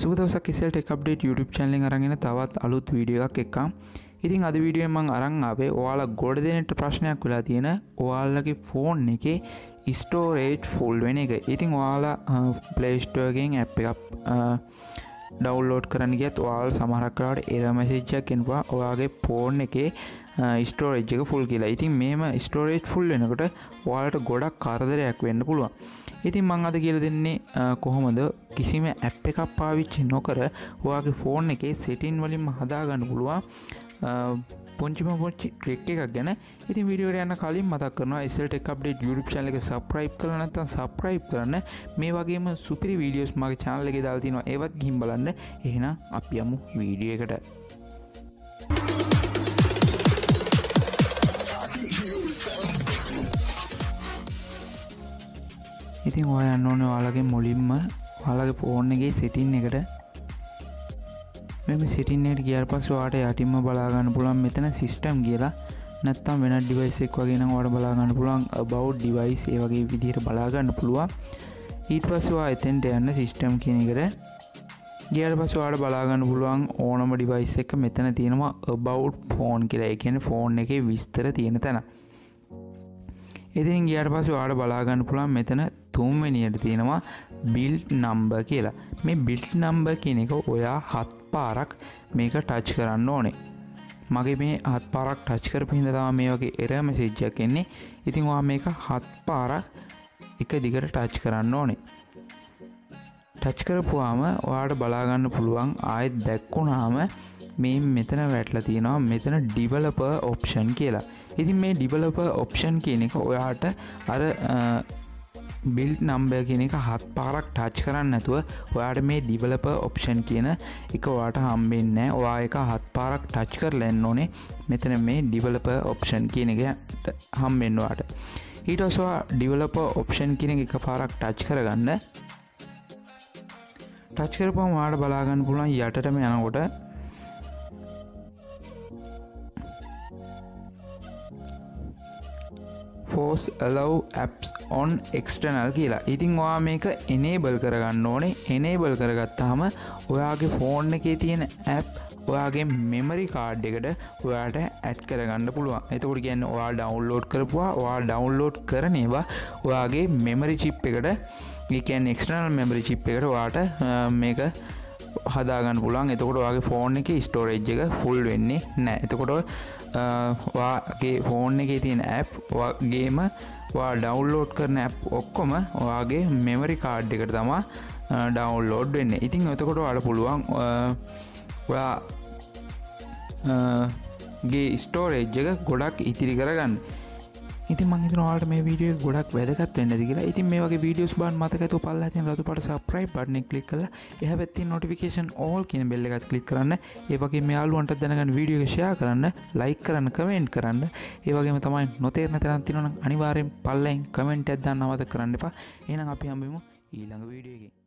සුබ දවසක් SL Tech Update YouTube channel එකෙන් අරන් එන තවත් අලුත් වීඩියෝ එකක් එක්ක. ඉතින් අද වීඩියෝෙන් මම අරන් ආවේ ඔයාලා ගොඩ දෙනෙක්ට ප්‍රශ්නයක් වෙලා තියෙන ඔයාලගේ ෆෝන් එකේ storage full වෙන එක. ඉතින් ඔයාලා Play Store එකෙන් app එකක් download කරන්න ගියත් ඔයාලා සමහරක් වෙලාවට error message එකක් එනවා ඔයාගේ ෆෝන් එකේ storage එක full කියලා. ඉතින් මේම storage full වෙනකොට ඔයාලට ගොඩක් කරදරයක් වෙන්න පුළුවන්. ඉතින් මම අද කියලා දෙන්නේ කොහොමද කිසිම app එකක් පාවිච්චි නොකර ඔයාගේ ෆෝන් එකේ setting වලින්ම හදා ගන්න පුළුවන් පොන්චි ට්‍රික් එකක් ගැන. ඉතින් වීඩියෝ එකට යන්න කලින් මතක් කරනවා SL Tech Update YouTube channel එක subscribe කරලා නැත්නම් subscribe කරන්න. මේ වගේම සුපිරි වීඩියෝස් මගේ channel එකේ දාලා තිනවා. ඒවත් ගිහින් බලන්න. එහෙනම් අපි යමු වීඩියෝ එකට. ඉතින් ඔයා යන්න ඕනේ ඔයාලගේ මුලින්ම ඔයාලගේ ෆෝන් එකේ setting එකට. මේ setting එකට ගියාට පස්සේ ඔයාට යටින්ම බලා ගන්න පුළුවන් මෙතන system කියලා. නැත්නම් වෙනත් device එකක් වගේ නම් ඔයාලට බලා ගන්න පුළුවන් about device ඒ වගේ විදිහට බලා ගන්න පුළුවන්. ඊට පස්සේ ඔයා එතෙන්ට යන්න system කියන එකට. ගියාට පස්සේ ඔයාලට බලා ගන්න පුළුවන් ඕනම device එක මෙතන තියෙනවා about phone කියලා. ඒ කියන්නේ phone එකේ විස්තර තියෙන තැන. ඉතින් ගියාට පස්සේ ඔයාලට බලා ගන්න පුළුවන් මෙතන තුන්වෙනියට තියෙනවා build number කියලා. මේ build number කියන එක ඔයා 7 පාරක් මේක ටච් කරන්න ඕනේ. මගේ මේ 7 පාරක් ටච් කරපු හින්දා තමයි මේ වගේ error message එකක් එන්නේ. ඉතින් ඔයා මේක 7 පාරක් එක දිගට ටච් කරන්න ඕනේ. ටච් කරපුවාම ඔයාලට බලා ගන්න පුළුවන් ආයෙත් බැක් වුණාම මේ මෙතන වැටලා තියෙනවා මෙතන developer option කියලා. ඉතින් මේ developer option කියන එක ඔයාට අර build number කියන එක 7 පාරක් ටච් කරන්න නැතුව ඔයාට මේ developer option කියන එක ඔයාට හම්බෙන්නේ නැහැ. ඔයා එක 7 පාරක් ටච් කරලා එන්න ඕනේ. මෙතන මේ developer option කියන එක හම්බෙන්න ඔයාට. ඊට පස්සේ ඔයා developer option කියන එක පාරක් ටච් කරගන්න. ටච් කරපුවම ඔයාට බලා ගන්න පුළුවන් යටටම යනකොට force allow apps on external කියලා. ඉතින් ඔයා මේක enable කරගන්න ඕනේ. enable කරගත්තාම ඔයාගේ ෆෝන් එකේ තියෙන app ඔයාගේ memory card එකට ඔයාට add කරගන්න පුළුවන්. එතකොට කියන්නේ ඔයා download කරපුවා ඔයා download කරන ඒවා ඔයාගේ memory chip එකට, ඒ කියන්නේ external memory chip එකට ඔයාට මේක හදා ගන්න පුළුවන්. එතකොට ඔයාගේ ෆෝන් එකේ storage එක full වෙන්නේ නැහැ. එතකොට ඔයාගේ ෆෝන් එකේ තියෙන app ඔයාගේම ඔයා download කරන app ඔක්කොම ඔයාගේ memory card එකට තමයි download වෙන්නේ. ඉතින් එතකොට ඔයාලට පුළුවන් ඔයාගේ storage එක ගොඩක් ඉතිරි කරගන්න. ඉතින් මම හිතනවා ඔයාලට මේ වීඩියෝ එක ගොඩක් වැදගත් වෙන්න ඇති කියලා. ඉතින් මේ වගේ වීඩියෝස් බලන්න මතක හිටව පල්ලා තියෙන රතු පාට subscribe button එක click කරලා එහා පැත්තේ notification all කියන bell එකත් click කරන්න. ඒ වගේම මේ යාළුවන්ට දැනගන්න වීඩියෝ එක share කරන්න, like කරන්න, comment කරන්න. ඒ වගේම තමයි නොතේරෙන තැනක් තියෙනවා නම් අනිවාර්යෙන් පල්ලෙන් comment එකක් දාන්න අමතක කරන්න එපා. එහෙනම් අපි හම්බෙමු ඊළඟ වීඩියෝ එකේ.